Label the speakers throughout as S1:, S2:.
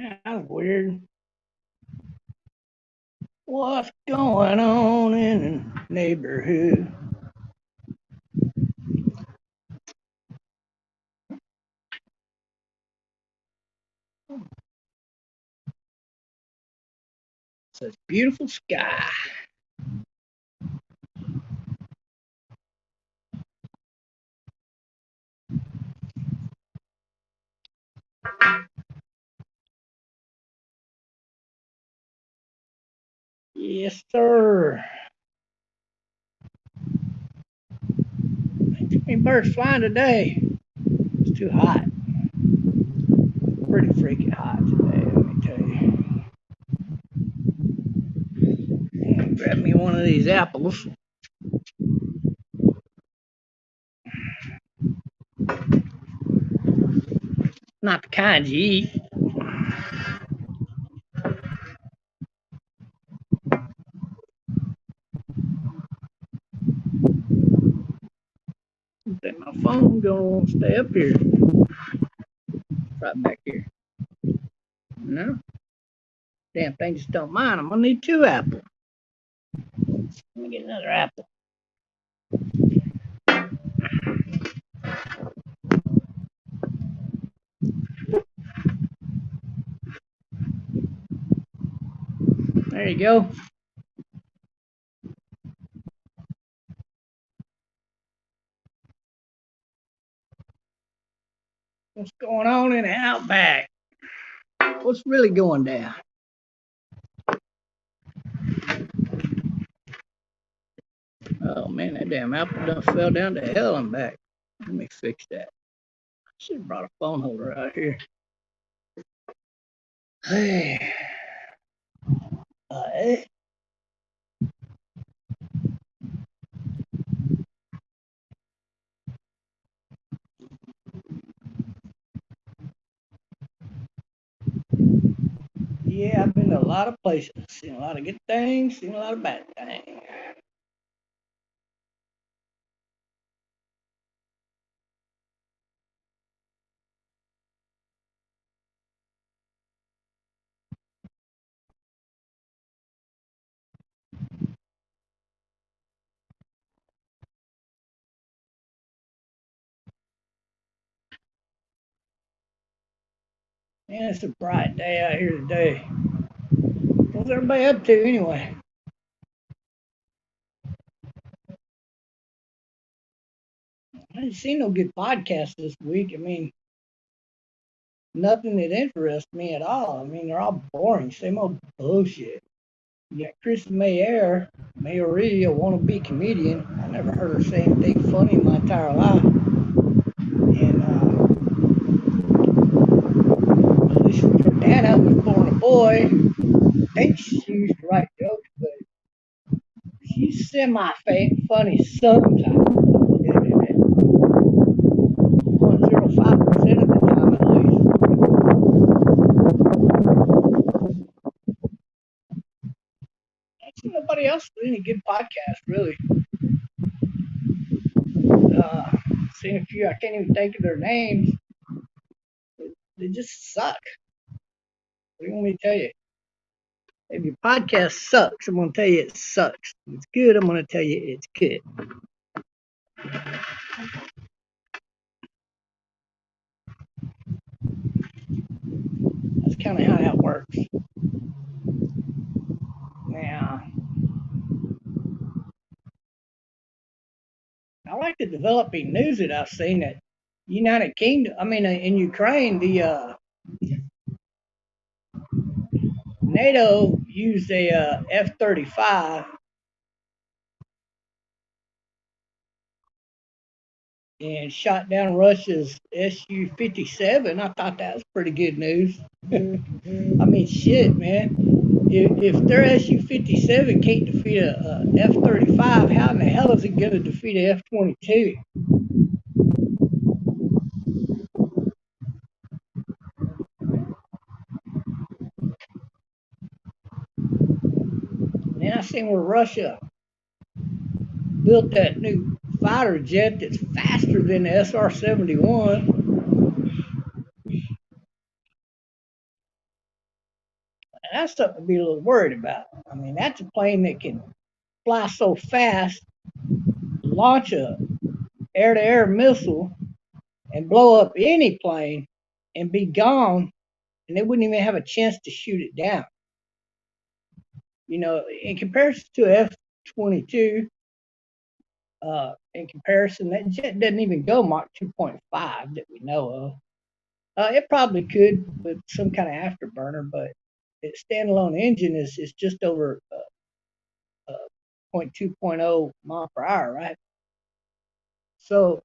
S1: That's weird. What's going on in the neighborhood? Such beautiful sky. Yes, sir. Ain't too many birds flying today. It's too hot. Pretty freaking hot today, let me tell you. Grab me one of these apples. Not the kind you eat. Think my phone gonna stay up here. Right back here. No. Damn thing just don't mind. I'm gonna need two apples. Let me get another apple. There you go. What's going on in the outback? What's really going down? Oh man, that damn apple done fell down to hell and back. Let me fix that. Should have brought a phone holder out here. Hey, hey. Yeah, I've been to a lot of places. Seen a lot of good things, seen a lot of bad things. Man, it's a bright day out here today. What's everybody up to anyway? I didn't see no good podcasts this week. I mean, nothing that interests me at all. I mean, they're all boring, same old bullshit. You got Chris Mayer, Mayoree, a wannabe comedian. I never heard her say anything funny in my entire life. And Alicia Jordana was born a boy. I think she used to write jokes, but she's semi-funny sometimes. 105% of the time at least. I don't see nobody else with any good podcast, really. Seen a few, I can't even think of their names. They just suck. What do you want me to tell you? If your podcast sucks, I'm going to tell you it sucks. If it's good, I'm going to tell you it's good. That's kind of how that works. Now, I like the developing news that I've seen that United Kingdom, I mean, in Ukraine, the NATO used a F-35 and shot down Russia's Su-57. I thought that was pretty good news. I mean, shit, man. If their Su-57 can't defeat a F-35, how in the hell is it going to defeat a F-22? Then I seen where Russia built that new fighter jet that's faster than the SR-71. that's something to be a little worried about. I mean, that's a plane that can fly so fast, launch a air-to-air missile, and blow up any plane and be gone, and they wouldn't even have a chance to shoot it down. You know, in comparison to F-22, in comparison, that jet doesn't even go Mach 2.5 that we know of. It probably could with some kind of afterburner, but its standalone engine is just over 0.2 mile per hour, right? So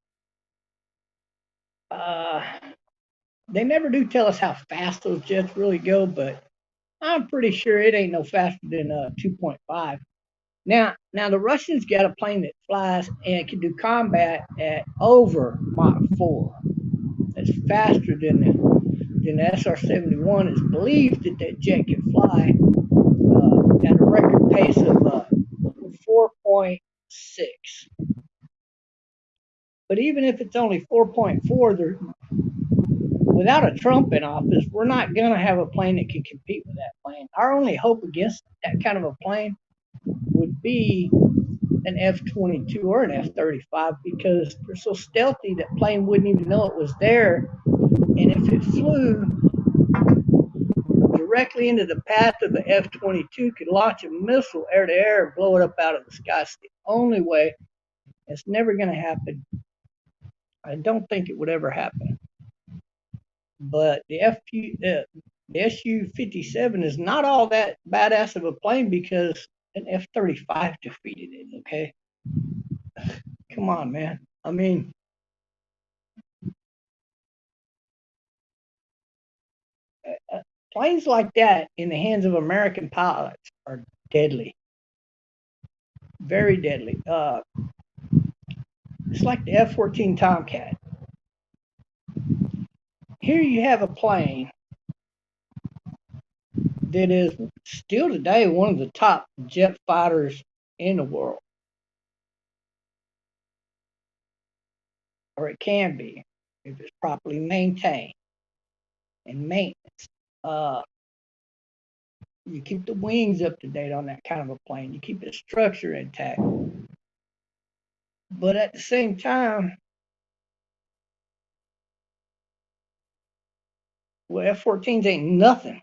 S1: they never do tell us how fast those jets really go, but I'm pretty sure it ain't no faster than 2.5. Now the Russians got a plane that flies and can do combat at over Mach 4. That's faster than the SR-71. It's believed that jet can fly at a record pace of 4.6. But even if it's only 4.4, without a Trump in office, we're not going to have a plane that can compete with that plane. Our only hope against that kind of a plane would be an F-22 or an F-35 because they're so stealthy that plane wouldn't even know it was there. And if it flew directly into the path of the F-22, could launch a missile air-to-air and blow it up out of the sky. It's the only way. It's never going to happen. I don't think it would ever happen. But the Su-57 is not all that badass of a plane because an F-35 defeated it, okay? Come on, man. I mean, planes like that in the hands of American pilots are deadly. Very deadly. It's like the F-14 Tomcat. Here you have a plane that is still today one of the top jet fighters in the world. Or it can be if it's properly maintained and maintenance. You keep the wings up to date on that kind of a plane. You keep its structure intact. But at the same time, well, F-14s ain't nothing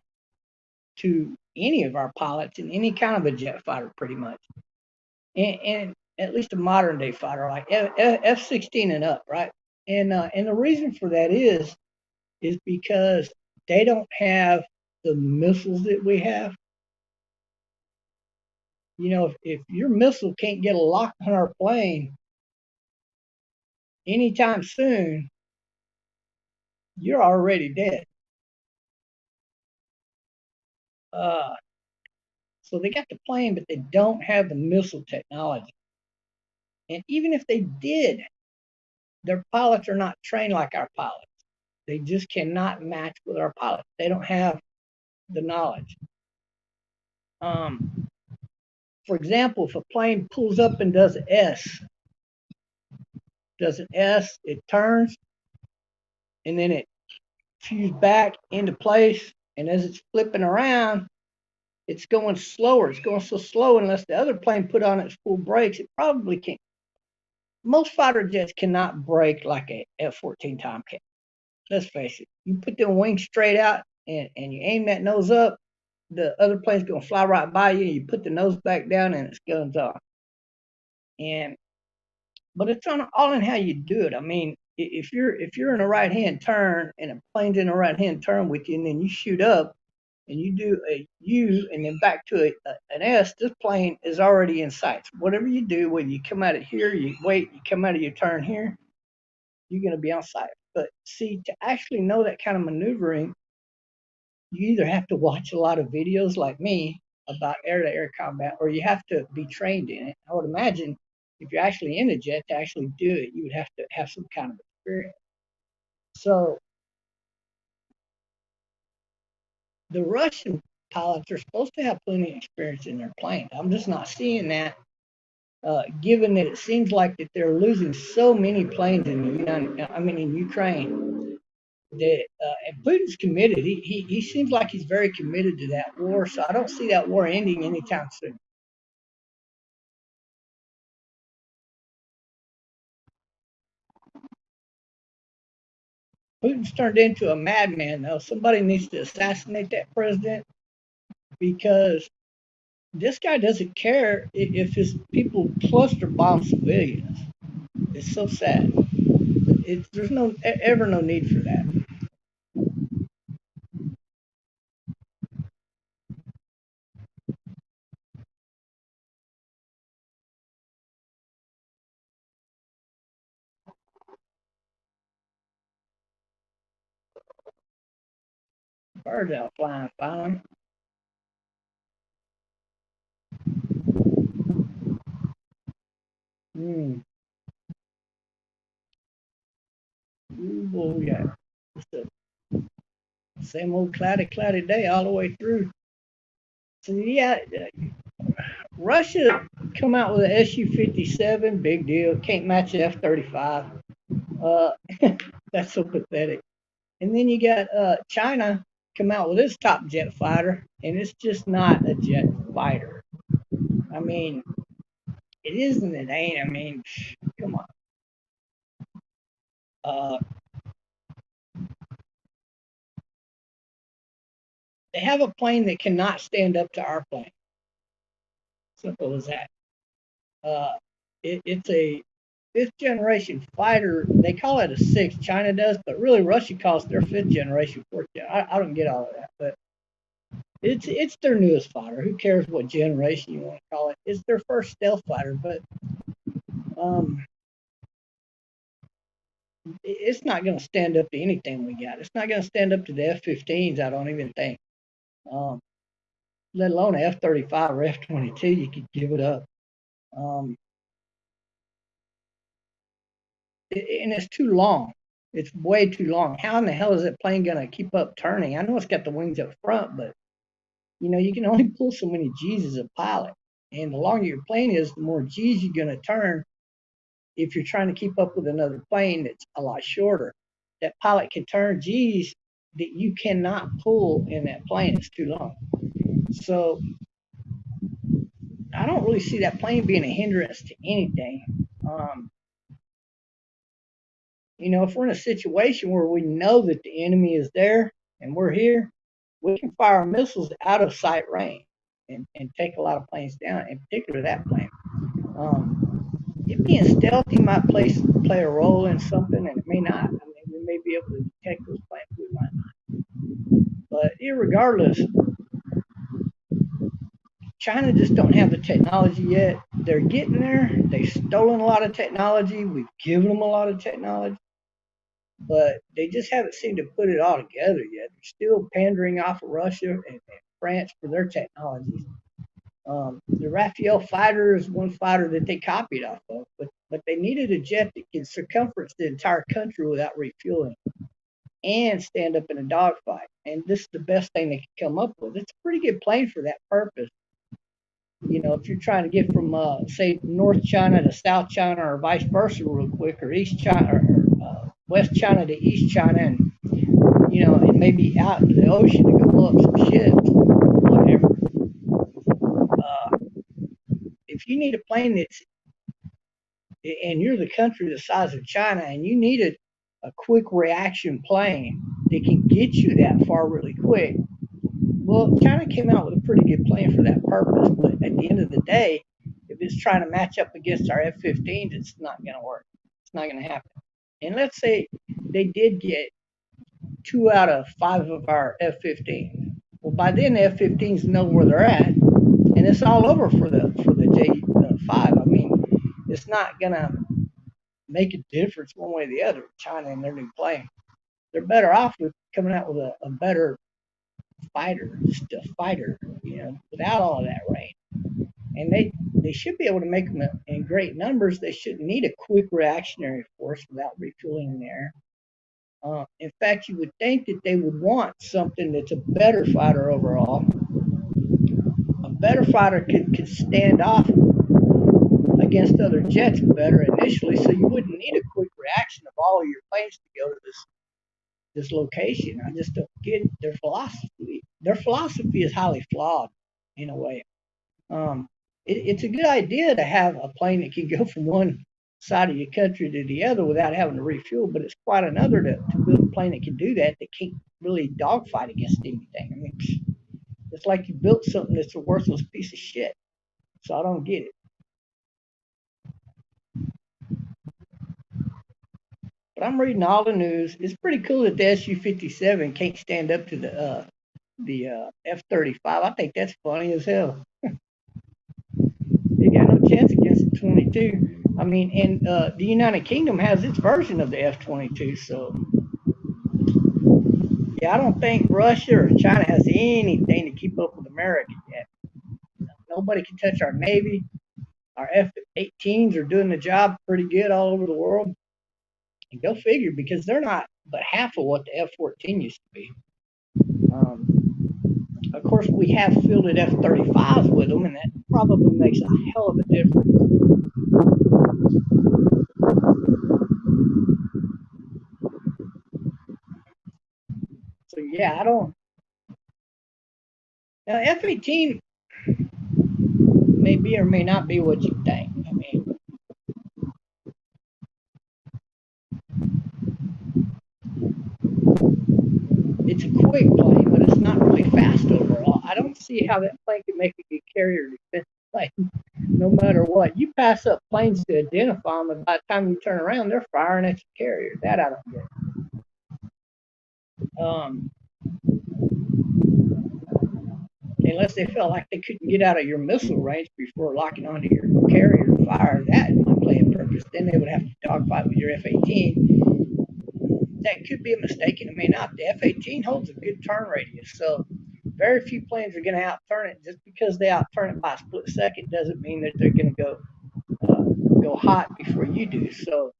S1: to any of our pilots in any kind of a jet fighter, pretty much. And at least a modern day fighter like F-16 and up, right? And the reason for that is because they don't have the missiles that we have. You know, if your missile can't get a lock on our plane anytime soon, you're already dead. So they got the plane, but they don't have the missile technology. And even if they did, their pilots are not trained like our pilots. They just cannot match with our pilots. They don't have the knowledge. For example, if a plane pulls up and does an S, it turns, and then it fuses back into place, and as it's flipping around, it's going slower. It's going so slow unless the other plane put on its full brakes, it probably can't. Most fighter jets cannot brake like a F-14 Tomcat. Let's face it. You put them wings straight out and you aim that nose up, the other plane's going to fly right by you. You put the nose back down and it's guns off. But it's all in how you do it. I mean, if you're in a right-hand turn and a plane's in a right-hand turn with you, and then you shoot up and you do a U and then back to an S, this plane is already in sight. So whatever you do, whether you come out of here, you wait, you come out of your turn here, you're going to be on sight. But see, to actually know that kind of maneuvering, you either have to watch a lot of videos like me about air-to-air combat, or you have to be trained in it. I would imagine if you're actually in a jet to actually do it, you would have to have some kind of experience. So the Russian pilots are supposed to have plenty of experience in their planes. I'm just not seeing that, given that it seems like that they're losing so many planes in Ukraine. that and Putin's committed. He seems like he's very committed to that war. So I don't see that war ending anytime soon. Putin's turned into a madman, though. Somebody needs to assassinate that president because this guy doesn't care if his people cluster bomb civilians. It's so sad. There's ever no need for that. Birds out flying fine. Mm. Oh yeah. It's the same old cloudy day all the way through. So yeah, Russia come out with an Su-57, big deal. Can't match the F-35. Uh, that's so pathetic. And then you got China come out with its top jet fighter, and it's just not a jet fighter. I mean, it is and it ain't. I mean, come on. Uh, they have a plane that cannot stand up to our plane. Simple as that. Uh, it's a fifth generation fighter. They call it a sixth. China does, but really Russia calls their fifth generation fourth gen. I don't get all of that, but it's their newest fighter. Who cares what generation you want to call it? It's their first stealth fighter, but um, it's not going to stand up to anything we got. It's not going to stand up to the F-15s. I don't even think. Um, let alone F-35 or F-22. You could give it up. Um, and it's too long. It's way too long. How in the hell is that plane going to keep up turning? I know it's got the wings up front, but you can only pull so many G's as a pilot. And the longer your plane is, the more G's you're going to turn if you're trying to keep up with another plane that's a lot shorter. That pilot can turn G's that you cannot pull in that plane. It's too long. So I don't really see that plane being a hindrance to anything. Um, if we're in a situation where we know that the enemy is there and we're here, we can fire missiles out of sight range and take a lot of planes down, in particular that plane. It being stealthy might play a role in something, and it may not. I mean, we may be able to detect those planes, we might not. But irregardless, China just don't have the technology yet. They're getting there. They've stolen a lot of technology. We've given them a lot of technology, but they just haven't seemed to put it all together yet. They're still pandering off of Russia and France for their technologies. The Raphael fighter is one fighter that they copied off of, but they needed a jet that can circumference the entire country without refueling and stand up in a dogfight. And this is the best thing they could come up with. It's a pretty good plane for that purpose. If you're trying to get from, say, North China to South China or vice versa real quick, or East China or West China to East China, and maybe out into the ocean to go blow up some ships, whatever. Uh, if you need a plane and you're the country the size of China and you need a quick reaction plane that can get you that far really quick, well, China came out with a pretty good plan for that purpose. But at the end of the day, if it's trying to match up against our F-15s, it's not going to work. It's not going to happen. And let's say they did get 2 out of 5 of our F-15s. Well, by then the F-15s know where they're at, and it's all over for the J5. I mean, it's not gonna make a difference one way or the other. China and their new plane, they're better off with coming out with a better fighter, just a fighter, without all of that rain. And they should be able to make them in great numbers. They shouldn't need a quick reactionary force without refueling in the air. In fact, you would think that they would want something that's a better fighter overall. A better fighter could stand off against other jets better initially, so you wouldn't need a quick reaction of all of your planes to go to this this location. I just don't get their philosophy. Their philosophy is highly flawed in a way. Um, it's a good idea to have a plane that can go from one side of your country to the other without having to refuel, but it's quite another to build a plane that can do that can't really dogfight against anything. I mean, it's like you built something that's a worthless piece of shit. So I don't get it. But I'm reading all the news. It's pretty cool that the Su-57 can't stand up to the F-35. I think that's funny as hell. They got no chance against the 22. I mean, and the United Kingdom has its version of the F-22. So yeah, I don't think Russia or China has anything to keep up with America yet. Nobody can touch our Navy. Our F-18s are doing the job pretty good all over the world. And go figure, because they're not but half of what the F-14 used to be. Of course, we have fielded F-35s with them, and that probably makes a hell of a difference. So yeah, I don't. Now, F-18 may be or may not be what you think. I mean, it's a quick plane, but it's not really fast overall. I don't see how that plane can make a good carrier defense plane, no matter what. You pass up planes to identify them, and by the time you turn around, they're firing at your carrier. That I don't get. Um, unless they felt like they couldn't get out of your missile range before locking onto your carrier to fire that might play a purpose. Then they would have to dogfight with your F-18. That could be a mistake, and it may not. The F-18 holds a good turn radius, so very few planes are going to outturn it. Just because they outturn it by a split second doesn't mean that they're going to go hot before you do. So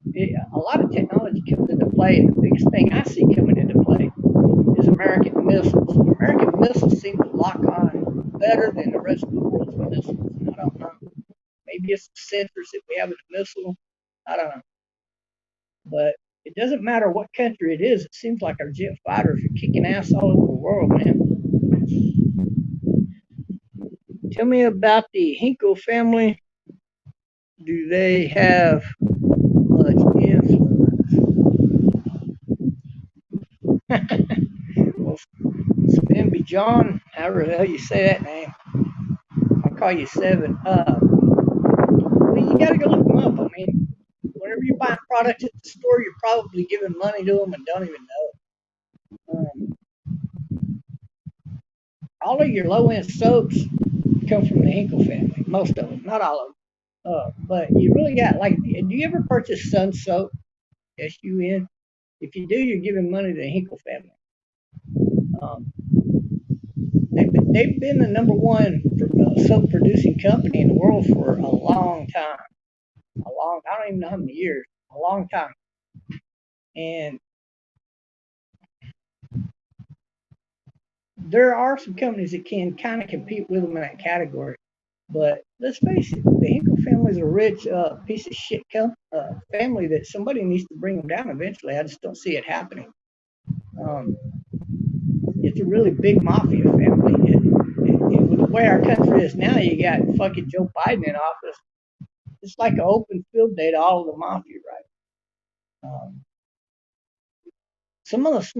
S1: a lot of technology comes into play, and the biggest thing I see coming into play is American missiles. American missiles seem to lock on better than the rest of the world's missiles. And I don't know. Maybe it's the sensors that we have in the missile. I don't know. But it doesn't matter what country it is. It seems like our jet fighters are kicking ass all over the world, man. Tell me about the Hinkle family. Do they have much influence? Well, Spinby John, however the hell you say that name, I'll call you Seven. Well, you got to go look them up. I mean, whenever you're buying products at the store, you're probably giving money to them and don't even know it. All of your low end soaps come from the Hinkle family. Most of them, not all of them. But you really got, like, do you ever purchase Sun soap? SUN? If you do, you're giving money to the Hinkle family. Um, they've been the number one soap producing company in the world for a long time. I don't even know how many years. A long time. And there are some companies that can kind of compete with them in that category. But let's face it, the Hinkle family is a rich piece of shit family that somebody needs to bring them down eventually. I just don't see it happening. Um, it's a really big mafia family. With the way our country is now, you got fucking Joe Biden in office. It's like an open field day to all of the mafia, right? Some of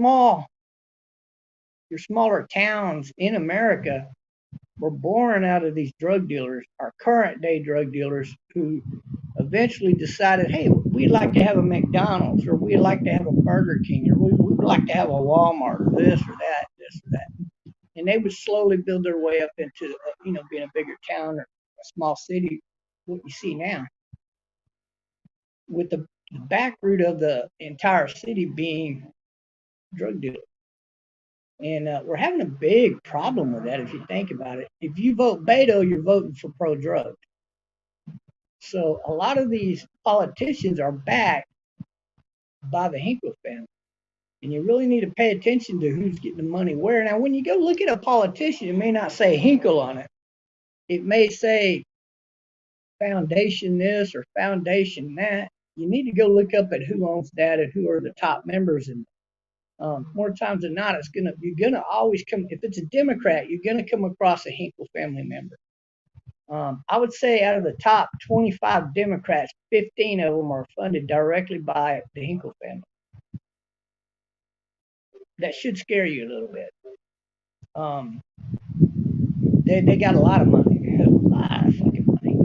S1: your smaller towns in America were born out of these drug dealers, our current day drug dealers, who eventually decided, hey, we'd like to have a McDonald's, or we'd like to have a Burger King, or we'd like to have a Walmart, or this or that, this or that. And they would slowly build their way up into, being a bigger town or a small city, what you see now, with the back root of the entire city being drug dealers. And we're having a big problem with that if you think about it. If you vote Beto, you're voting for pro-drug. So a lot of these politicians are backed by the Hinkle family. And you really need to pay attention to who's getting the money where. Now, when you go look at a politician, it may not say Hinkle on it. It may say foundation this or foundation that. You need to go look up at who owns that and who are the top members. And More times than not, you're gonna always come. If it's a Democrat, you're gonna come across a Hinkle family member. I would say out of the top 25 Democrats, 15 of them are funded directly by the Hinkle family. That should scare you a little bit. Um, they got a lot of money, a lot of fucking money.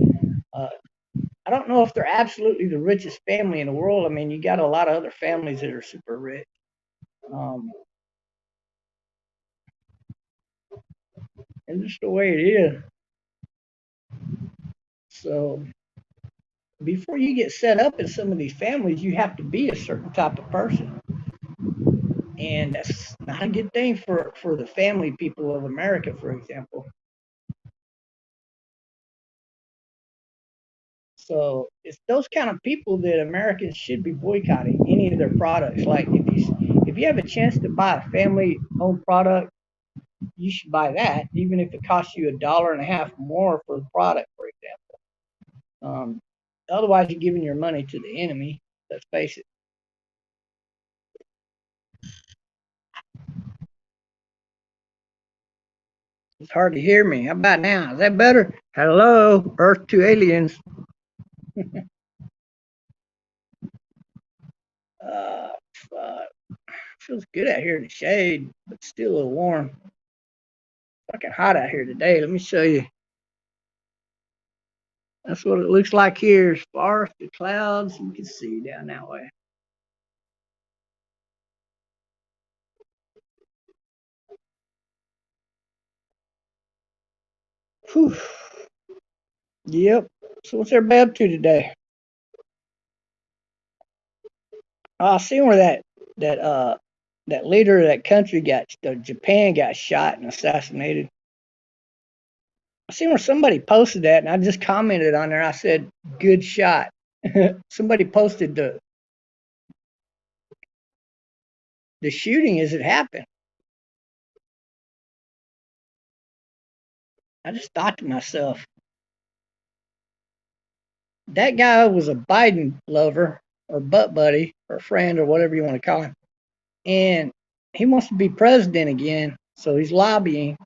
S1: I don't know if they're absolutely the richest family in the world. I mean, you got a lot of other families that are super rich. Um, and just the way it is. So before you get set up in some of these families, you have to be a certain type of person. And that's not a good thing for the family people of America, for example. So it's those kind of people that Americans should be boycotting any of their products. Like if you have a chance to buy a family-owned product, you should buy that, even if it costs you $1.50 more for the product, for example. Otherwise, you're giving your money to the enemy. Let's face it. It's hard to hear me. How about now? Is that better? Hello, Earth to aliens. Fuck. Feels good out here in the shade, but still a little warm. Fucking hot out here today. Let me show you. That's what it looks like here. As far as the clouds, you can see down that way. Whew. Yep. So what's everybody up to today? I seen where that leader of that country Japan got shot and assassinated. I seen where somebody posted that, and I just commented on there. I said, "Good shot." Somebody posted the shooting as it happened. I just thought to myself, that guy was a Biden lover or butt buddy or friend or whatever you want to call him, and he wants to be president again. So he's lobbying.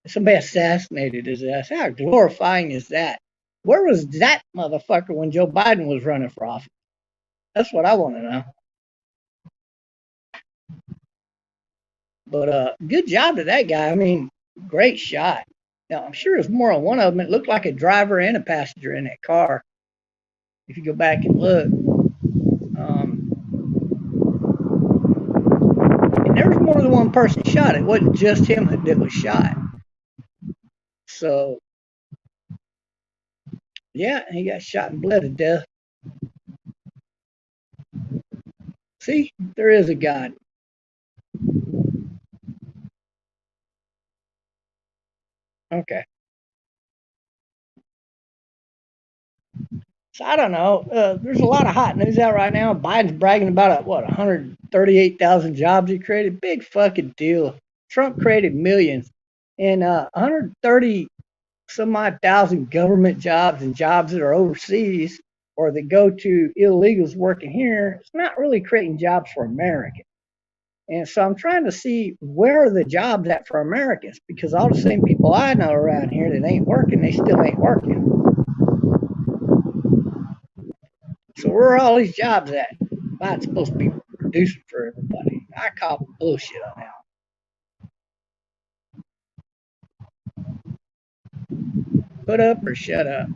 S1: Somebody assassinated his ass. How glorifying is that? Where was that motherfucker when Joe Biden was running for office? That's what I want to know. But good job to that guy. I mean, great shot. Now I'm sure there's more on one of them. It looked like a driver and a passenger in that car. If you go back and look, and there was more than one person shot. It wasn't just him that was shot. So yeah, he got shot and bled to death. See, there is a God. Okay. So I don't know. There's a lot of hot news out right now. Biden's bragging about 138,000 jobs he created. Big fucking deal. Trump created millions, and 130 some odd thousand government jobs and jobs that are overseas or that go to illegals working here. It's not really creating jobs for Americans. And so I'm trying to see where are the jobs at for Americans, because all the same people I know around here that ain't working, they still ain't working. So where are all these jobs at? Biden's supposed to be producing for everybody. I call bullshit on that. Put up or shut up.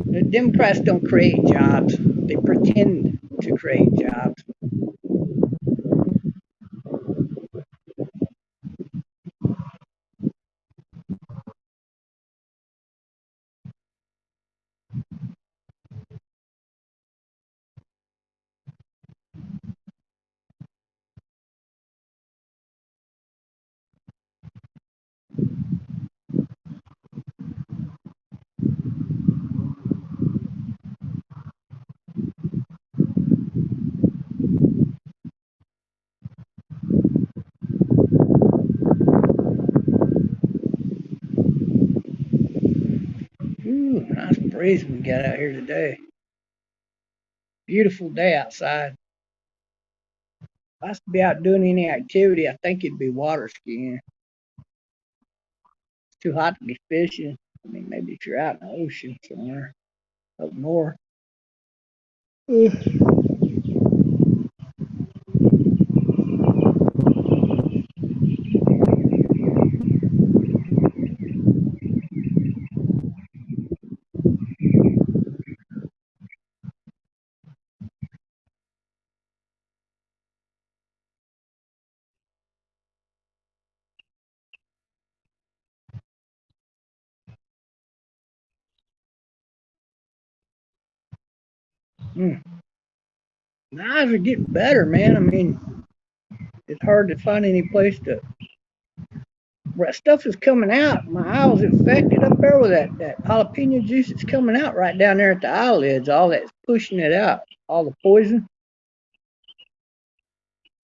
S1: The Democrats don't create jobs. They pretend to create jobs. Ooh, nice breeze we got out here today. Beautiful day outside. I was to be out doing any activity, I think it'd be water skiing. It's too hot to be fishing. I mean, maybe if you're out in the ocean somewhere up north. Mm. My eyes are getting better, man. I mean, it's hard to find any place to where stuff is coming out. My eye was infected up there with that jalapeno juice that's coming out right down there at the eyelids. All that's pushing it out. All the poison,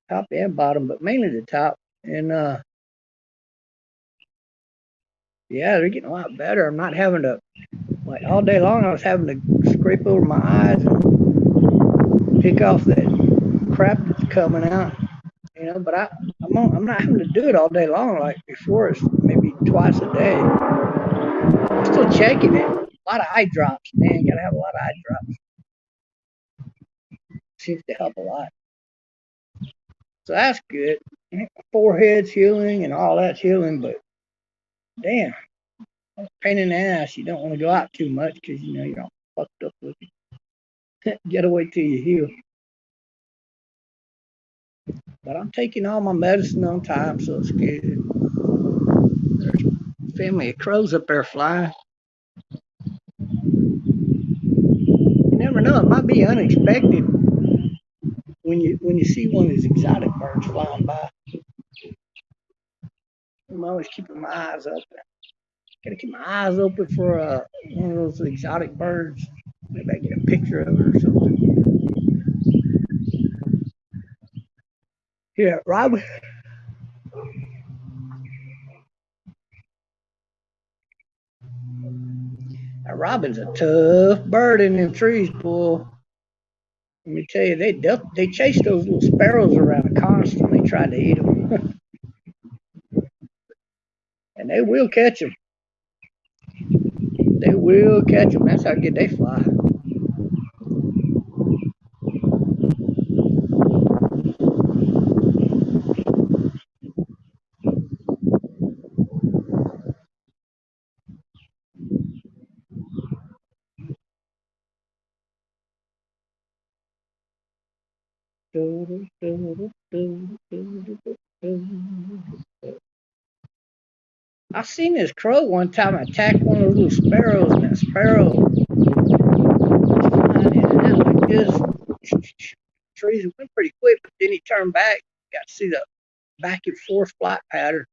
S1: top and bottom, but mainly the top. And yeah, they're getting a lot better. I'm not having to like all day long. I was having to scrape over my eyes and pick off that crap that's coming out. You know, but I'm not having to do it all day long like before. It's maybe twice a day. I'm still checking it. A lot of eye drops, man. You gotta have a lot of eye drops. Seems to help a lot. So that's good. Forehead's healing and all that's healing, but damn, pain in the ass. You don't want to go out too much because you know you're all fucked up with it. Gotta wait till you heal. But I'm taking all my medicine on time, so it's good. There's a family of crows up there flying. You never know; it might be unexpected when you see one of these exotic birds flying by. I'm always keeping my eyes open. Gotta keep my eyes open for one of those exotic birds. Maybe I get a picture of it or something. Yeah, Robin. Now, Robin's a tough bird in them trees, boy. Let me tell you, they chase those little sparrows around constantly, trying to eat them, and they will catch them. They will catch them. That's how good they fly. I seen this crow one time attack one of those little sparrows, and that sparrow was flying in and out like this. Trees went pretty quick, but then he turned back. Got to see the back and forth flight pattern.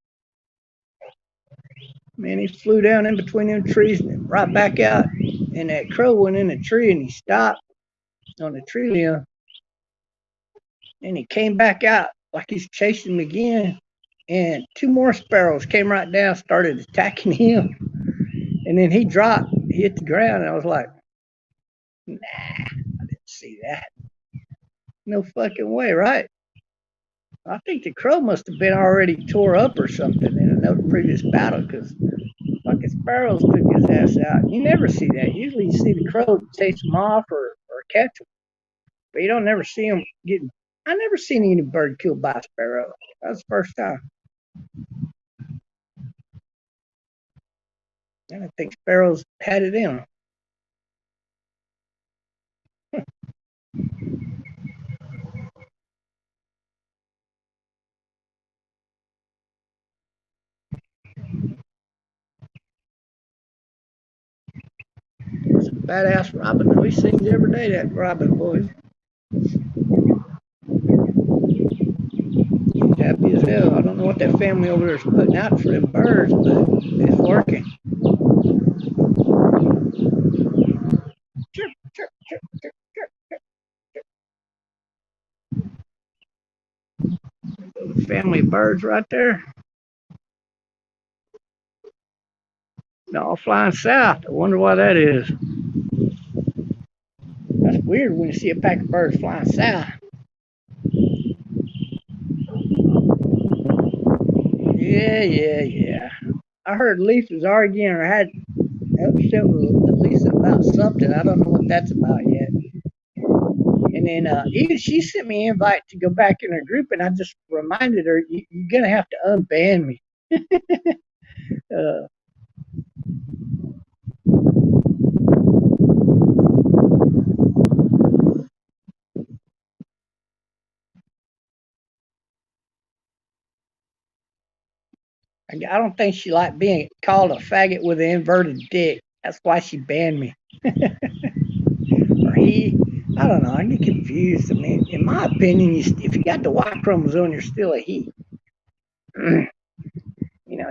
S1: Man, he flew down in between them trees and right back out. And that crow went in the tree and he stopped on the tree limb. And he came back out like he's chasing him again. And two more sparrows came right down, started attacking him. And then he dropped, he hit the ground. And I was like, nah, I didn't see that. No fucking way, right? I think the crow must have been already tore up or something in another previous battle because fucking sparrows took his ass out. You never see that. Usually you see the crow chase him off or catch him, but you don't never see him getting. I never seen any bird killed by a sparrow. That was the first time. And I think sparrows had it in them. It's a badass robin. We sings every day, that robin, boys. Happy as hell. I don't know what that family over there is putting out for them birds, but it's working. Chirp, chirp, chirp, chirp, chirp, chirp. The family of birds right there. They're all flying south. I wonder why that is. That's weird when you see a pack of birds flying south. Yeah. I heard Leaf was arguing or had upset with Lisa about something. I don't know what that's about yet. And then even she sent me an invite to go back in her group, and I just reminded her, you're gonna have to unban me. uh, I don't think she liked being called a faggot with an inverted dick. That's why she banned me. Or he, I don't know. I get confused. I mean, in my opinion, if you got the Y chromosome, you're still a he.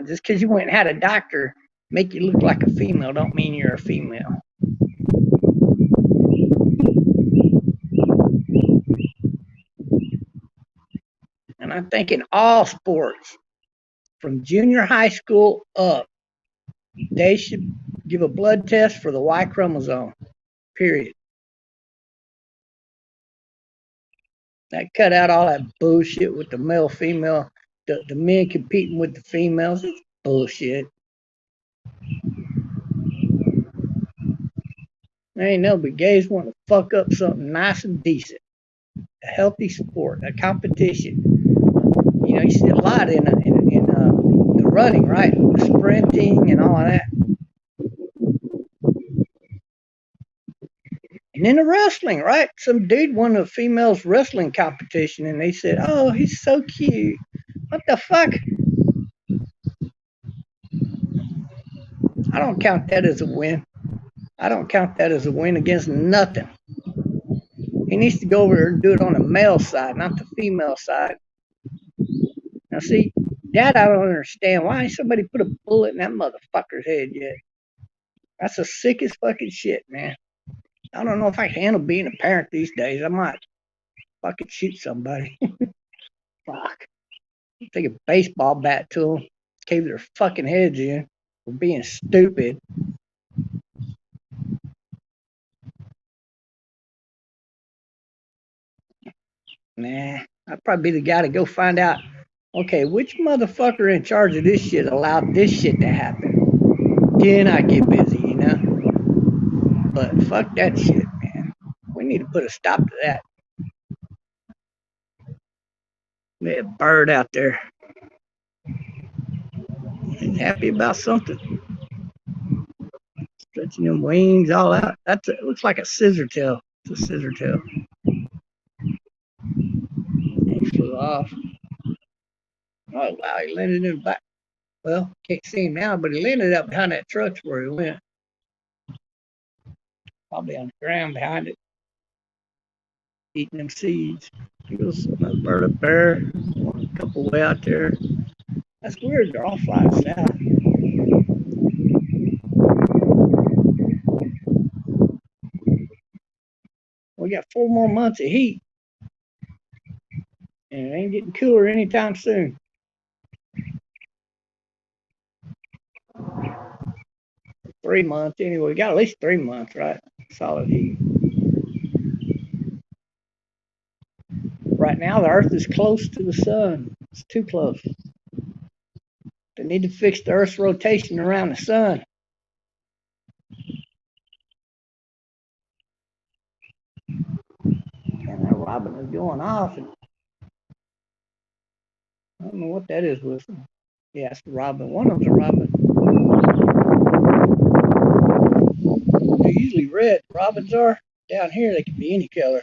S1: Just because you went and had a doctor make you look like a female don't mean you're a female. And I think in all sports, from junior high school up, they should give a blood test for the Y chromosome, period. That cut out all that bullshit with the male female, the men competing with the females. It's bullshit. There ain't no but gays want to fuck up something nice and decent. A healthy sport, a competition. You see a lot in the running, right? The sprinting and all of that. And then the wrestling, right? Some dude won a females wrestling competition and they said, oh, he's so cute. What the fuck? I don't count that as a win. I don't count that as a win against nothing. He needs to go over there and do it on the male side, not the female side. Now, see, that I don't understand. Why ain't somebody put a bullet in that motherfucker's head yet? That's the sickest fucking shit, man. I don't know if I can handle being a parent these days. I might fucking shoot somebody. Fuck. Take a baseball bat to them, cave their fucking heads in for being stupid. Nah, I'd probably be the guy to go find out, okay, which motherfucker in charge of this shit allowed this shit to happen? Then I get busy. But fuck that shit, man. We need to put a stop to that. We had a bird out there. He's happy about something. Stretching them wings all out. It looks like a scissor tail. It's a scissor tail. He flew off. Oh wow, he landed in the back. Well, can't see him now, but he landed up behind that truck where he went. Probably on the ground behind it, eating them seeds. He goes another bird up there, a couple way out there. That's weird. They're all flying south. We got 4 more months of heat, and it ain't getting cooler anytime soon. For 3 months anyway. We got at least 3 months, right? Solid heat. Right now, the Earth is close to the sun. It's too close. They need to fix the Earth's rotation around the sun. And that robin is going off. And I don't know what that is with them. Yeah, it's a robin. One of them's a robin. They're usually red. Robins are. Down here, they can be any color.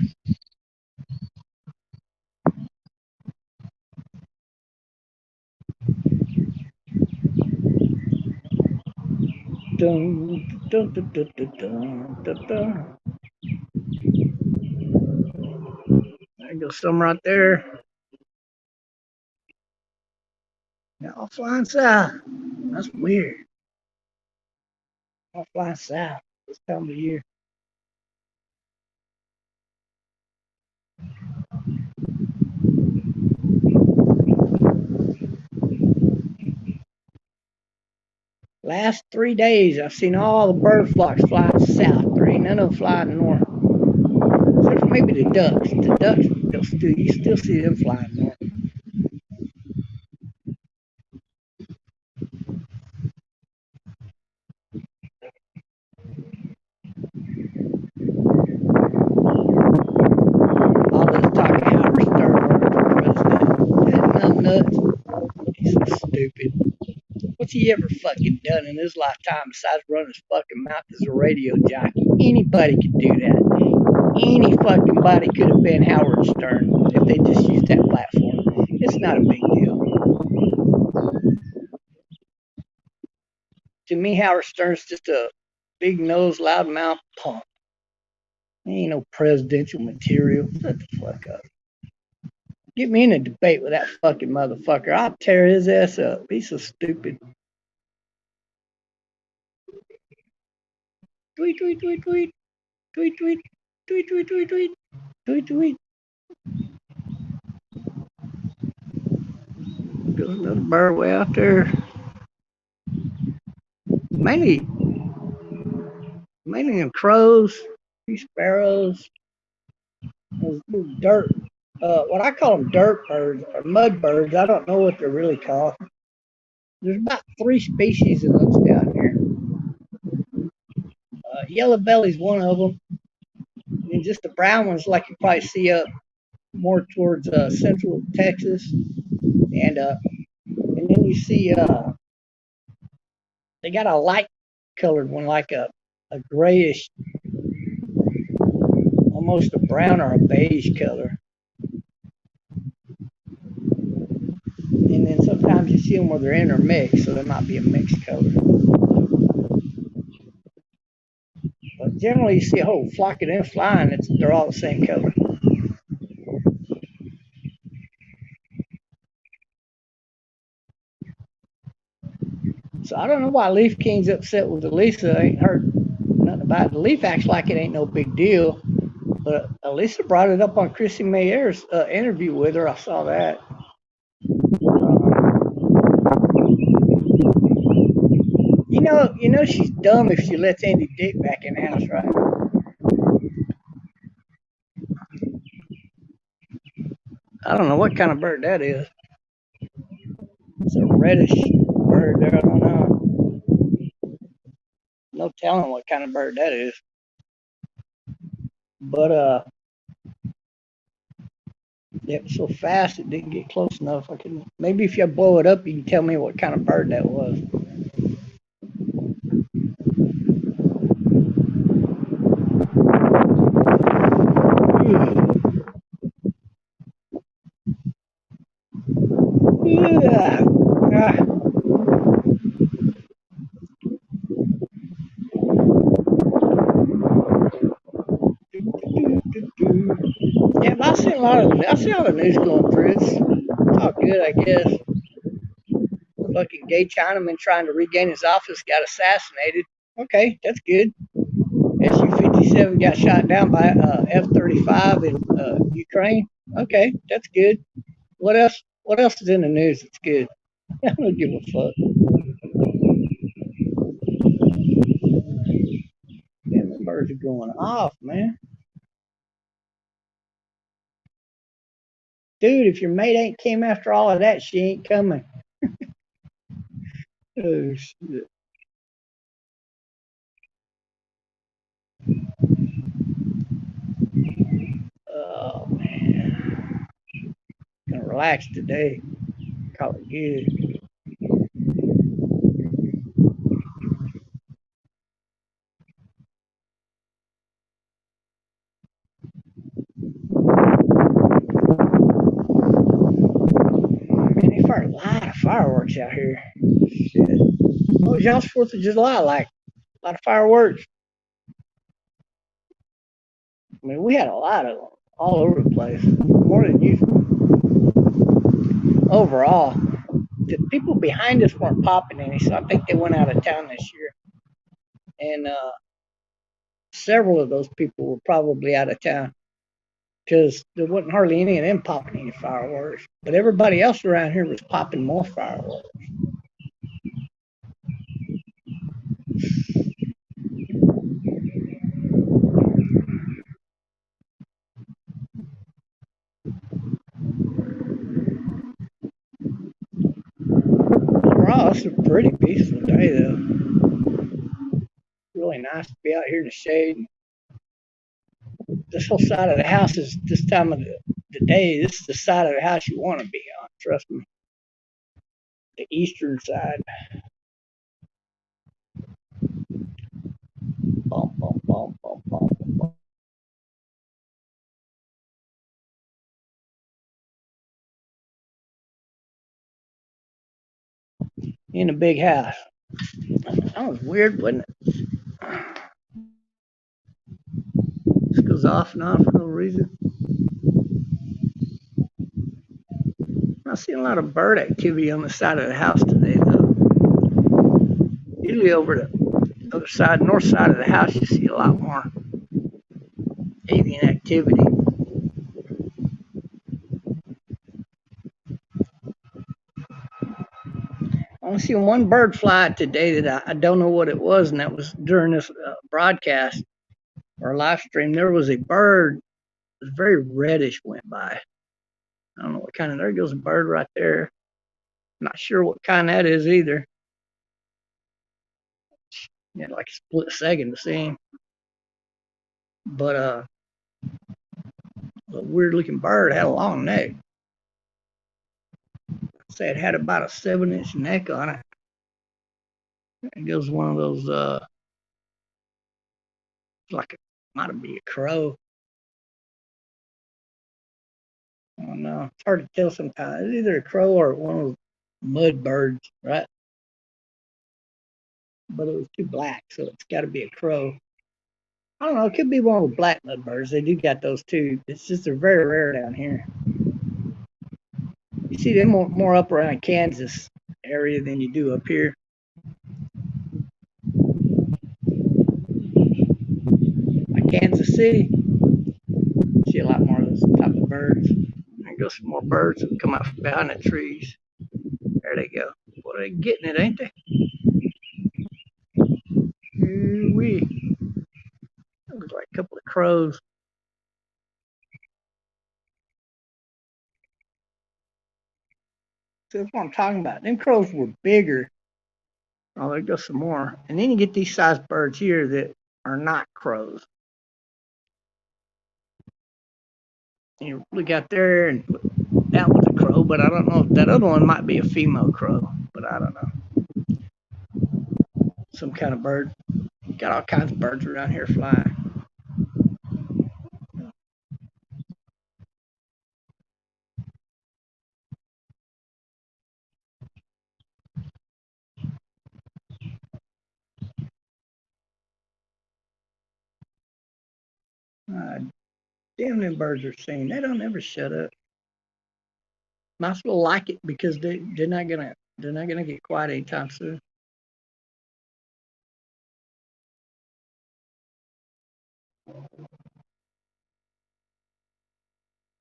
S1: Dun, dun, dun, dun, dun, dun, dun, dun. There goes some right there. They're all flying south. That's weird. All flying south this time of year. Last 3 days, I've seen all the bird flocks flying south. There ain't none of them flying north. Except for maybe the ducks. The ducks, you still see them flying north. he ever fucking done in his lifetime besides run his fucking mouth as a radio jockey? Anybody could do that. Any fucking body could have been Howard Stern if they just used that platform. It's not a big deal. To me, Howard Stern's just a big nose, loud mouth punk. He ain't no presidential material. Shut the fuck up. Get me in a debate with that fucking motherfucker. I'll tear his ass up. He's so stupid. Tweet, tweet, tweet, tweet. Tweet, tweet. Tweet, tweet, tweet, tweet. Tweet, tweet. Goes another bird way out there. Mainly them crows, few sparrows, those little dirt, what I call them dirt birds or mud birds. I don't know what they're really called. There's about 3 species of those down here. Yellow belly's one of them, and just the brown ones, like you probably see up more towards central Texas, and then you see they got a light colored one, like a grayish, almost a brown or a beige color. And then sometimes you see them where they're intermixed, so they might be a mixed color. But generally, you see a whole flock of them flying, they're all the same color. So I don't know why Leaf King's upset with Elisa. I ain't heard nothing about it. The Leaf acts like it ain't no big deal. But Elisa brought it up on Chrissy Mayer's interview with her. I saw that. You know she's dumb if she lets Andy Dick back in the house, right? I don't know what kind of bird that is. It's a reddish bird there. I don't know. No telling what kind of bird that is. But it was so fast it didn't get close enough. Maybe if you blow it up, you can tell me what kind of bird that was. Yeah. Yeah, but I see all the news going through. It's all good, I guess. The fucking gay Chinaman trying to regain his office got assassinated. Okay, that's good. Su-57 got shot down by F-35 in Ukraine. Okay, that's good. What else? What else is in the news that's good? I don't give a fuck. Damn, the birds are going off, man. Dude, if your mate ain't came after all of that, she ain't coming. Oh, shit. Oh, man. Gonna relax today. Call it good. Man, they fired a lot of fireworks out here. Shit. What was y'all's 4th of July like? A lot of fireworks. I mean, we had a lot of them all over the place, more than usual. Overall, the people behind us weren't popping any, so I think they went out of town this year. And several of those people were probably out of town because there wasn't hardly any of them popping any fireworks. But everybody else around here was popping more fireworks. Overall, it's a pretty peaceful day, though. Really nice to be out here in the shade. This whole side of the house is this time of the day. This is the side of the house you want to be on. Trust me. The eastern side. In a big house. That was weird, wasn't it? This goes off and on for no reason. I see a lot of bird activity on the side of the house today, though. Usually over the other side, north side of the house, you see a lot more avian activity. I only seen one bird fly today that I don't know what it was, and that was during this broadcast or live stream. There was a bird, it was very reddish, went by. I don't know what kind of. There goes a bird right there. I'm not sure what kind that is either. Yeah, like a split second to see him. But a weird looking bird, had a long neck. Say it had about a 7-inch neck on it. It goes one of those like it might be a crow. I don't know. It's hard to tell sometimes. It's either a crow or one of those mud birds, right? But it was too black, so it's got to be a crow. I don't know. It could be one of the black mud birds. They do got those too. It's just they're very rare down here. You see them more up around Kansas area than you do up here. Like Kansas City, you see a lot more of those type of birds. There goes some more birds that come out from behind the trees. There they go. Boy, they're getting it, ain't they? Ooh-wee. That looks like a couple of crows. So that's what I'm talking about. Them crows were bigger. Oh, there goes some more. And then you get these size birds here that are not crows. And you look out there, and that one's a crow, but I don't know if that other one might be a female crow, but I don't know. Some kind of bird. Got all kinds of birds around here flying. Damn, them birds are singing. They don't ever shut up. Might as well like it because they're not gonna get quiet anytime soon.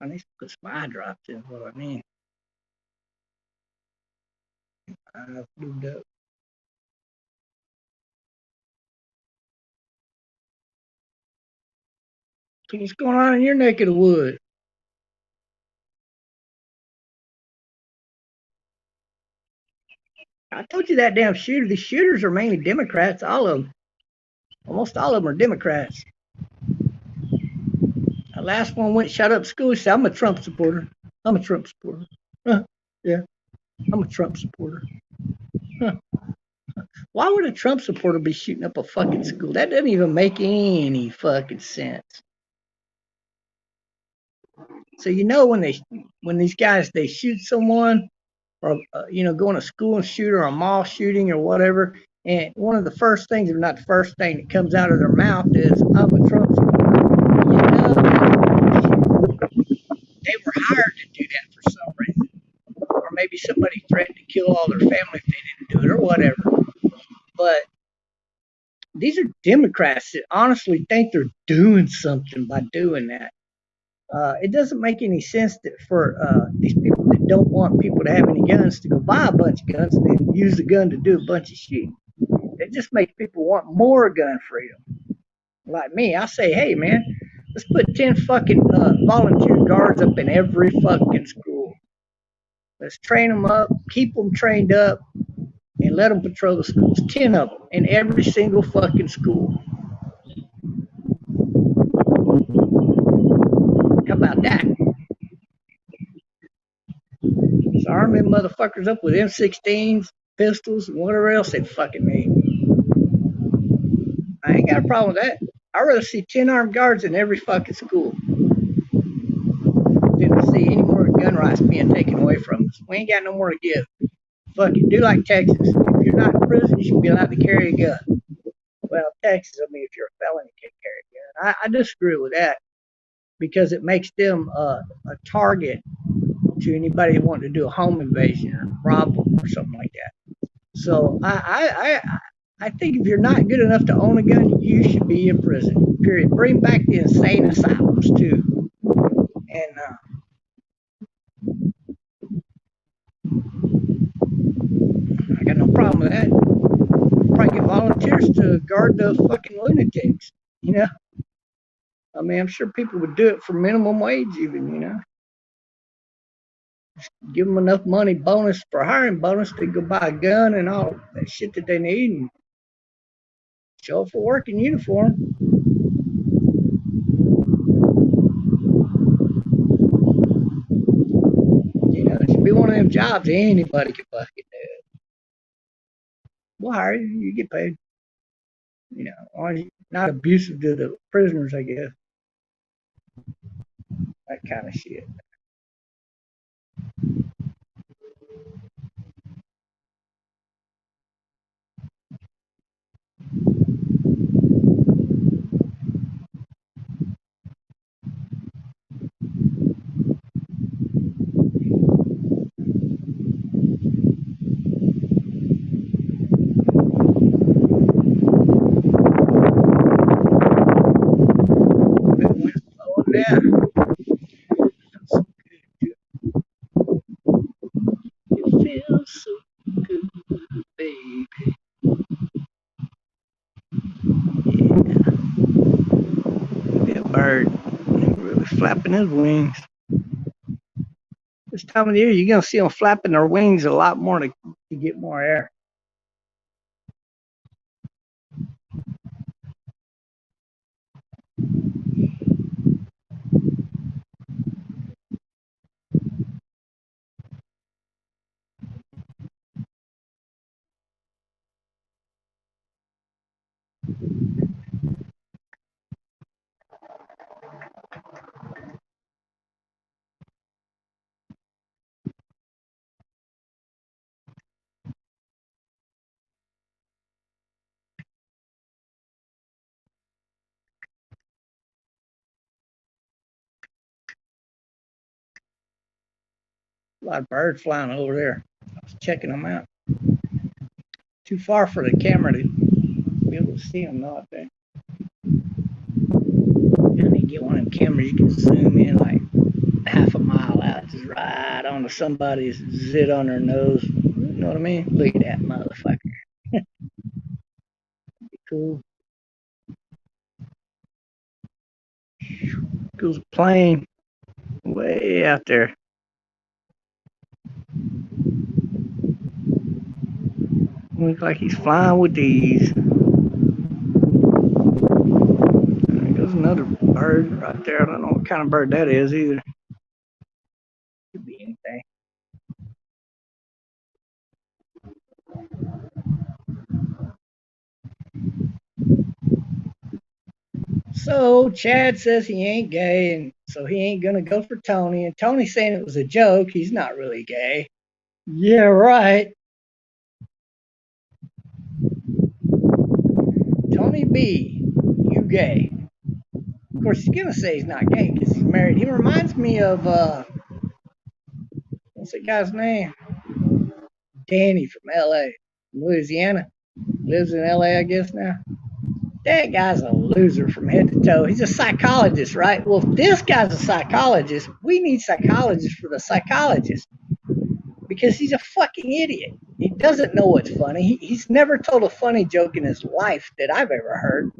S1: I need to put some eye drops in. What I mean. I've moved up. So what's going on in your neck of the woods? I told you that damn shooter. The shooters are mainly Democrats. All of them. Almost all of them are Democrats. The last one went shot up school. He said, "I'm a Trump supporter. I'm a Trump supporter." Yeah, I'm a Trump supporter. Huh. Why would a Trump supporter be shooting up a fucking school? That doesn't even make any fucking sense. So you know when these guys they shoot someone or go in a school and shoot or a mall shooting or whatever, and one of the first things, if not the first thing that comes out of their mouth is, "I'm a Trump supporter." You know, they were hired to do that for some reason, or maybe somebody threatened to kill all their family if they didn't do it or whatever. But these are Democrats that honestly think they're doing something by doing that. It doesn't make any sense that for these people that don't want people to have any guns to go buy a bunch of guns and then use the gun to do a bunch of shit. It just makes people want more gun freedom. Like me, I say, hey man, let's put 10 fucking volunteer guards up in every fucking school. Let's train them up, keep them trained up, and let them patrol the schools. 10 of them in every single fucking school. How about that? So arm them motherfuckers up with M16s, pistols, and whatever else they fucking need. I ain't ain't got a problem with that. I'd rather see 10 armed guards in every fucking school than to see any more gun rights being taken away from us. We ain't got no more to give. Fuck it, do like Texas. If you're not in prison, you should be allowed to carry a gun. Well, Texas, I mean, if you're a felon, you can't carry a gun. I disagree with that because it makes them a target to anybody wanting to do a home invasion or rob them or something like that. So I think if you're not good enough to own a gun, you should be in prison. Period. Bring back the insane asylums too. And I got no problem with that. Probably get volunteers to guard the fucking lunatics. You know, I mean, I'm sure people would do it for minimum wage, even. You know, give them enough money bonus for hiring bonus to go buy a gun and all that shit that they need and show up for work in uniform. You know, it should be one of them jobs anybody can fucking do. We'll hire you, you get paid. You know, not abusive to the prisoners, I guess. That kind of shit. It went slowing down. So it feels so good, baby. Yeah, be a bird. He's really flapping his wings. This time of the year, you're gonna see them flapping their wings a lot more to get more air. A lot of birds flying over there. I was checking them out. Too far for the camera to be able to see them, though, I think. I need to get one of them cameras you can zoom in like half a mile out, just right onto somebody's zit on their nose. You know what I mean? Look at that motherfucker. Cool. Goes a plane way out there. Looks like he's flying with these. There goes another bird right there. I don't know what kind of bird that is either. Could be anything. So Chad says he ain't gay, and so he ain't gonna go for Tony. And Tony's saying it was a joke. He's not really gay. Yeah, right. Tony B, you gay. Of course, he's gonna say he's not gay because he's married. He reminds me of what's that guy's name? Danny from L.A., Louisiana. Lives in L.A., I guess now. That guy's a loser from head to toe. He's a psychologist, right? Well, if this guy's a psychologist, we need psychologists for the psychologist because he's a fucking idiot. He doesn't know what's funny. He's never told a funny joke in his life that I've ever heard.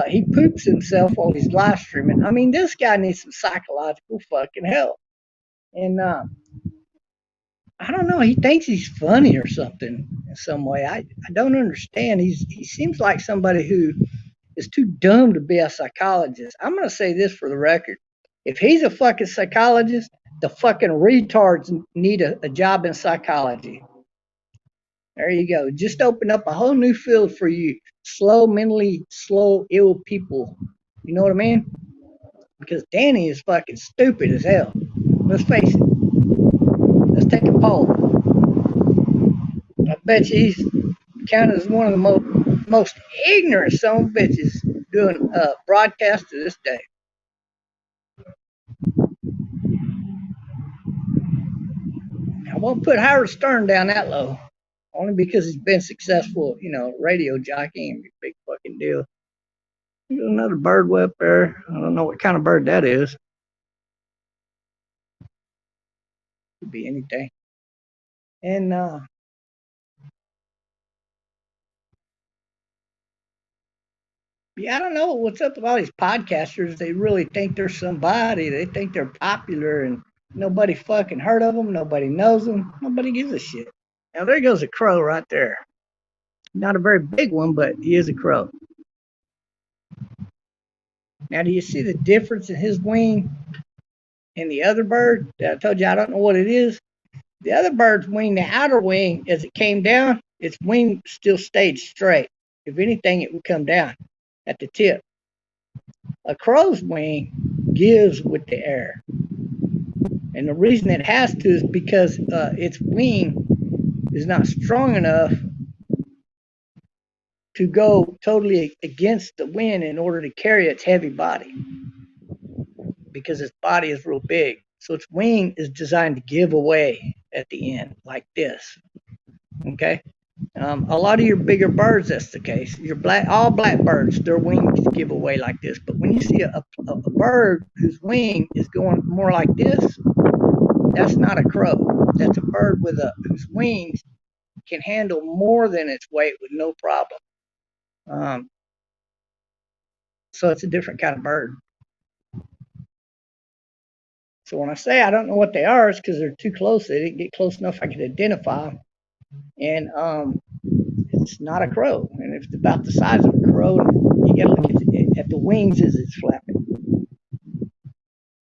S1: He poops himself while he's live streaming. I mean, this guy needs some psychological fucking help. And I don't know. He thinks he's funny or something in some way. I don't understand. He seems like somebody who is too dumb to be a psychologist. I'm gonna say this for the record: if he's a fucking psychologist, the fucking retards need a job in psychology. There you go. Just open up a whole new field for you mentally slow, ill people. You know what I mean? Because Danny is fucking stupid as hell. Let's face it. Let's take a poll. I bet you he's counted as one of the most ignorant son of bitches doing broadcast to this day. I won't put Howard Stern down that low, only because he's been successful, radio jockeying, big fucking deal. There's another bird way up there. I don't know what kind of bird that is. Could be anything. And yeah, I don't know what's up with all these podcasters. They really think they're somebody. They think they're popular, and nobody fucking heard of them. Nobody knows them. Nobody gives a shit. Now there goes a crow right there. Not a very big one, but he is a crow. Now, do you see the difference in his wing and the other bird? I told you I don't know what it is. The other bird's wing, the outer wing, as it came down, its wing still stayed straight. If anything, it would come down at the tip. A crow's wing gives with the air. And the reason it has to is because its wing is not strong enough to go totally against the wind in order to carry its heavy body, because its body is real big. So its wing is designed to give away at the end like this. Okay. A lot of your bigger birds, that's the case. All black birds, their wings give away like this. But when you see a bird whose wing is going more like this, that's not a crow. That's a bird whose wings can handle more than its weight with no problem. So it's a different kind of bird. So when I say I don't know what they are, it's because they're too close. They didn't get close enough I could identify them. And it's not a crow. And if it's about the size of a crow, you got to look at the wings as it's flapping.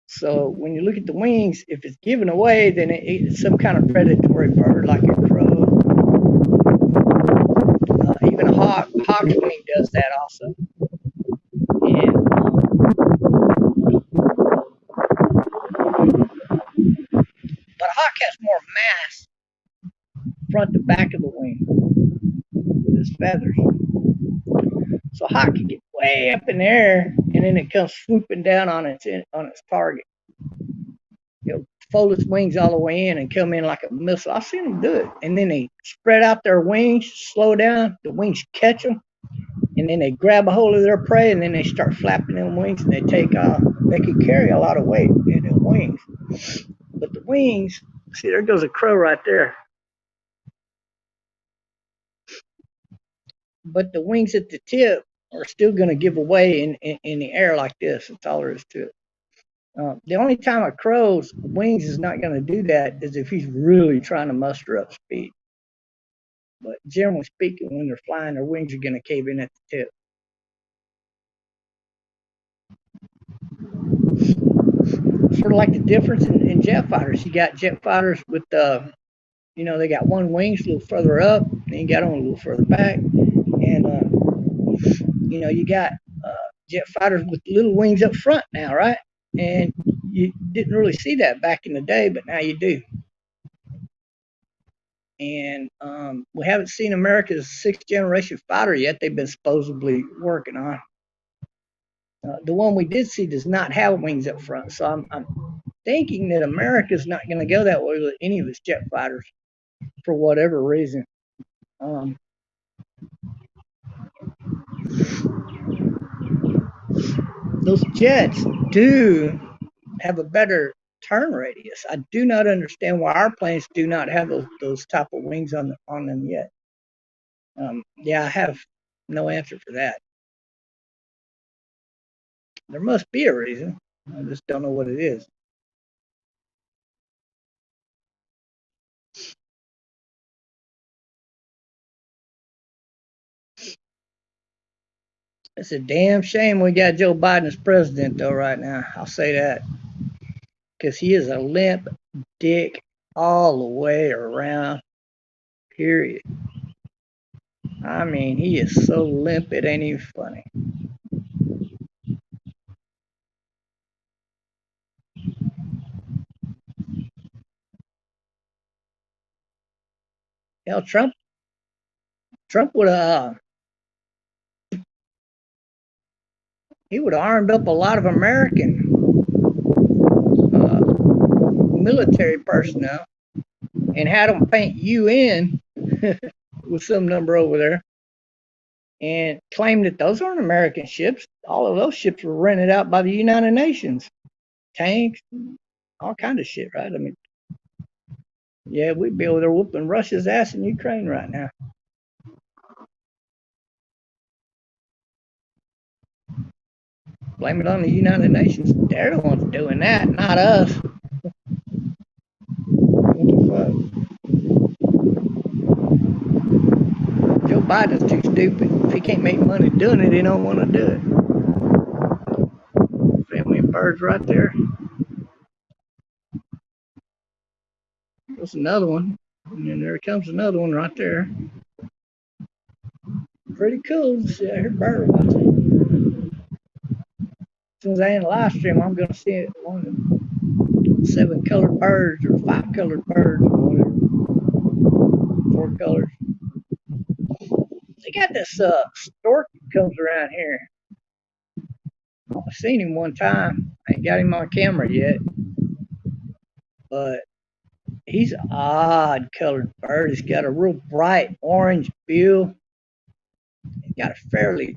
S1: So when you look at the wings, if it's given away, then it's some kind of predatory bird like a crow. Even a hawk's wing does that also. And but a hawk has more mass front to back of the wing with his feathers. So a hawk can get way up in the air, and then it comes swooping down on its target. It'll fold its wings all the way in and come in like a missile. I've seen them do it. And then they spread out their wings, slow down, the wings catch them, and then they grab a hold of their prey, and then they start flapping them wings, and they take off. They can carry a lot of weight in their wings. But the wings, see, there goes a crow right there. But the wings at the tip are still going to give away in the air like this. That's all there is to it. The only time a crow's wings is not going to do that is if he's really trying to muster up speed. But generally speaking, when they're flying, their wings are going to cave in at the tip. Sort of like the difference in jet fighters. You got jet fighters with they got one wings a little further up, and you got them a little further back, and you got jet fighters with little wings up front now, right? And you didn't really see that back in the day, but now you do. And we haven't seen America's 6th generation fighter yet. They've been supposedly working on. The one we did see does not have wings up front, so I'm thinking that America's not going to go that way with any of its jet fighters for whatever reason. Those jets do have a better turn radius. I do not understand why our planes do not have those type of wings on them yet. Yeah, I have no answer for that. There must be a reason. I just don't know what it is. It's a damn shame we got Joe Biden as president, though, right now. I'll say that. Because he is a limp dick all the way around, period. I mean, he is so limp, it ain't even funny. Hell, Trump would have, he would have armed up a lot of American military personnel and had them paint UN with some number over there and claim that those aren't American ships. All of those ships were rented out by the United Nations. Tanks, all kind of shit, right? I mean, yeah, we'd be over there whooping Russia's ass in Ukraine right now. Blame it on the United Nations. They're the ones doing that, not us. What the fuck? Joe Biden's too stupid. If he can't make money doing it, he don't want to do it. Family of birds right there. There's another one. And then there comes another one right there. Pretty cool to see her bird watching. As soon as I end the live stream, I'm going to see it. One of them 7 colored birds or 5 colored birds or whatever. 4 colors. They got this stork that comes around here. I've seen him one time. I ain't got him on camera yet. But he's an odd colored bird. He's got a real bright orange bill. He's got a fairly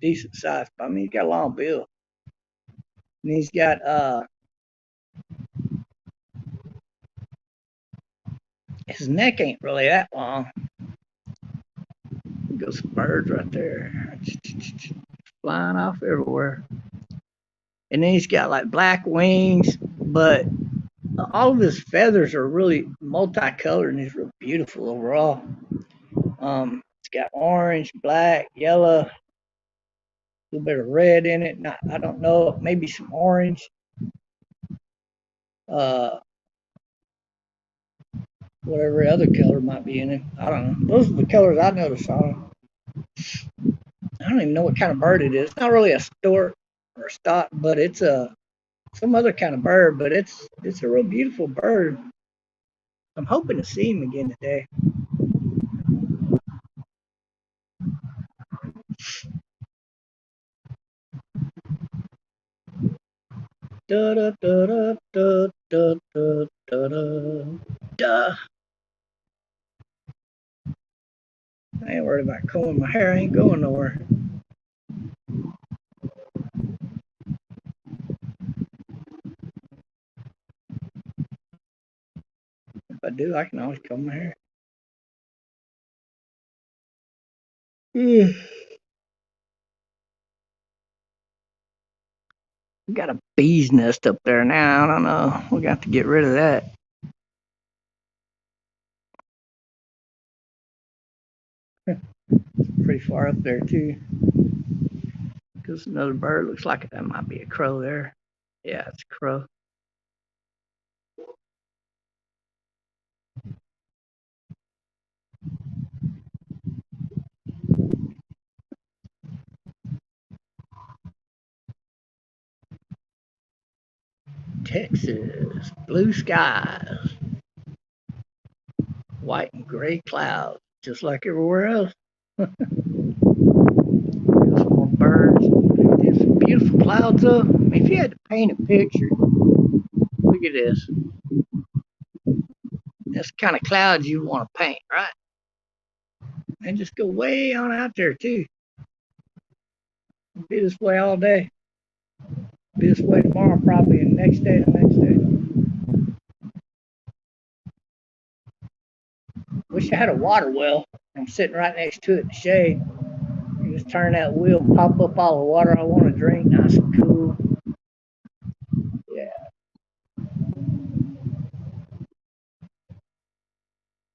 S1: decent size. I mean, he's got a long bill. And he's got his neck ain't really that long. There's some birds right there. Flying off everywhere. And then he's got like black wings, but all of his feathers are really multicolored and he's real beautiful overall. It's got orange, black, yellow, a little bit of red in it. I don't know, maybe some orange. Whatever other color might be in it. I don't know. Those are the colors I noticed on him. I don't even know what kind of bird it is. It's not really a stork or a stock, but it's some other kind of bird. But it's a real beautiful bird. I'm hoping to see him again today. Da da da da da da da da da. Duh. I ain't worried about combing my hair. I ain't going nowhere. If I do, I can always comb my hair. We got a bee's nest up there now. I don't know. We got to get rid of that. It's pretty far up there too. Because another bird looks like that might be a crow there. Yeah, it's a crow. Texas, blue skies, white and gray clouds, just like everywhere else. Got some more birds. There's some beautiful clouds up. I mean, if you had to paint a picture, look at this. That's the kind of clouds you want to paint, right? And just go way on out there too. Be this way all day. Be this way tomorrow, probably, and the next day, the next day. Wish I had a water well. I'm sitting right next to it in the shade. You just turn that wheel, pop up all the water I want to drink, nice and cool. Yeah.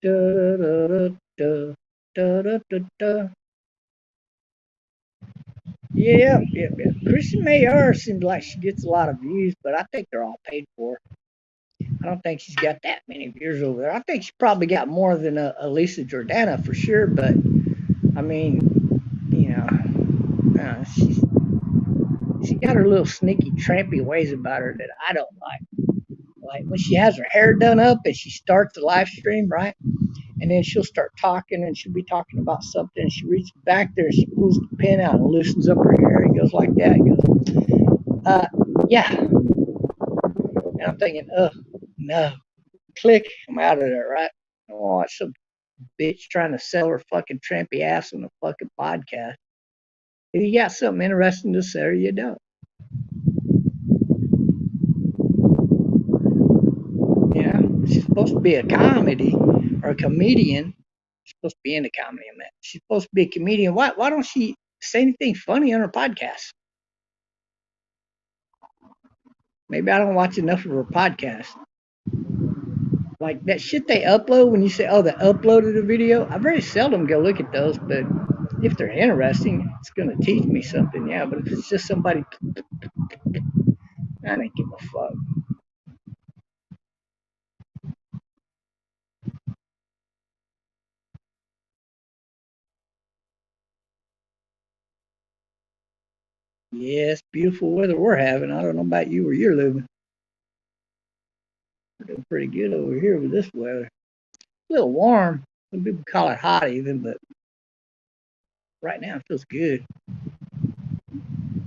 S1: Da da da da da da da da. Yeah. Christian Mayer seems like she gets a lot of views, but I think they're all paid for. I don't think she's got that many viewers over there. I think she probably got more than Elisa Jordana for sure, but I mean, you know, she got her little sneaky, trampy ways about her that I don't like. Like when she has her hair done up and she starts the live stream, right? And then she'll start talking and she'll be talking about something. And she reaches back there and she pulls the pin out and loosens up her hair and goes like that. And goes, yeah. And I'm thinking, no. Click, I'm out of there, right? I don't watch some bitch trying to sell her fucking trampy ass on a fucking podcast. If you got something interesting to say or you don't. You know, she's supposed to be a comedy or a comedian. She's supposed to be into comedy, man. She's supposed to be a comedian. Why don't she say anything funny on her podcast? Maybe I don't watch enough of her podcast. Like that shit they upload when you say, oh, they uploaded a video. I very seldom go look at those, but if they're interesting, it's going to teach me something. Yeah, but if it's just somebody, I don't give a fuck. Yes, beautiful weather we're having. I don't know about you where you're living. We're doing pretty good over here with this weather. A little warm. Some people call it hot even, but right now it feels good.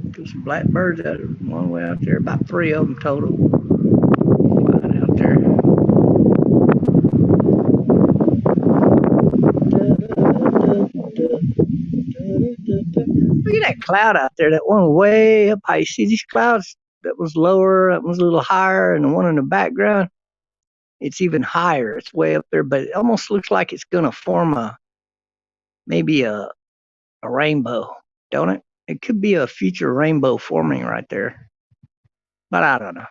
S1: There's some blackbirds out one way out there, about 3 of them total. Flying out there. Look at that cloud out there, that one way up high. You see these clouds? That was lower, that was a little higher, and the one in the background, it's even higher. It's way up there, but it almost looks like it's going to form maybe a rainbow, don't it? It could be a future rainbow forming right there, but I don't know.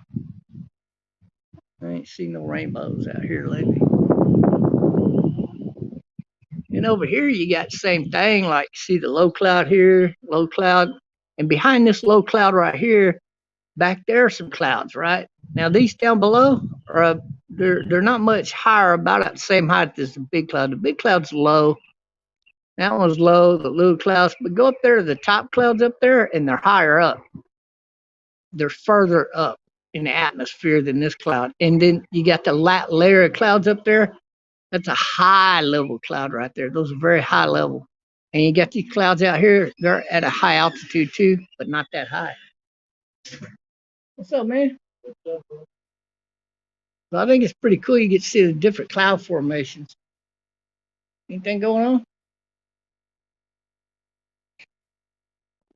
S1: I ain't seen no rainbows out here lately. And over here, you got the same thing. Like, see the low cloud here, low cloud, and behind this low cloud right here, back there are some clouds, right? Now these down below are they're not much higher, about at the same height as the big cloud. The big cloud's low. That one's low, the little clouds. But go up there to the top clouds up there, and they're higher up. They're further up in the atmosphere than this cloud. And then you got the layer of clouds up there. That's a high level cloud right there. Those are very high level. And you got these clouds out here. They're at a high altitude too, but not that high. What's up, man? So I think it's pretty cool. You get to see the different cloud formations. Anything going on?